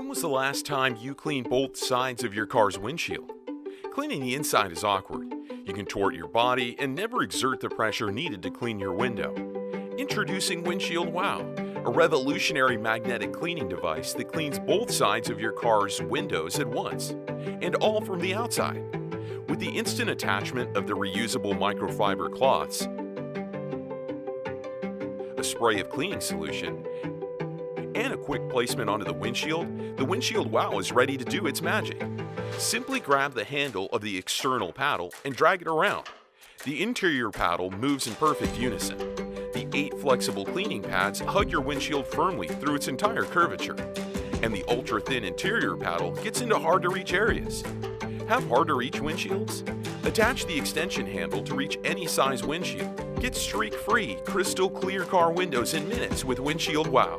When was the last time you cleaned both sides of your car's windshield? Cleaning the inside is awkward. You contort your body and never exert the pressure needed to clean your window. Introducing Windshield Wow, a revolutionary magnetic cleaning device that cleans both sides of your car's windows at once, and all from the outside. With the instant attachment of the reusable microfiber cloths, a spray of cleaning solution, and a quick placement onto the Windshield Wow is ready to do its magic. Simply grab the handle of the external paddle and drag it around. The interior paddle moves in perfect unison. The 8 flexible cleaning pads hug your windshield firmly through its entire curvature. And the ultra-thin interior paddle gets into hard-to-reach areas. Have hard-to-reach windshields? Attach the extension handle to reach any size windshield. Get streak-free, crystal clear car windows in minutes with Windshield Wow.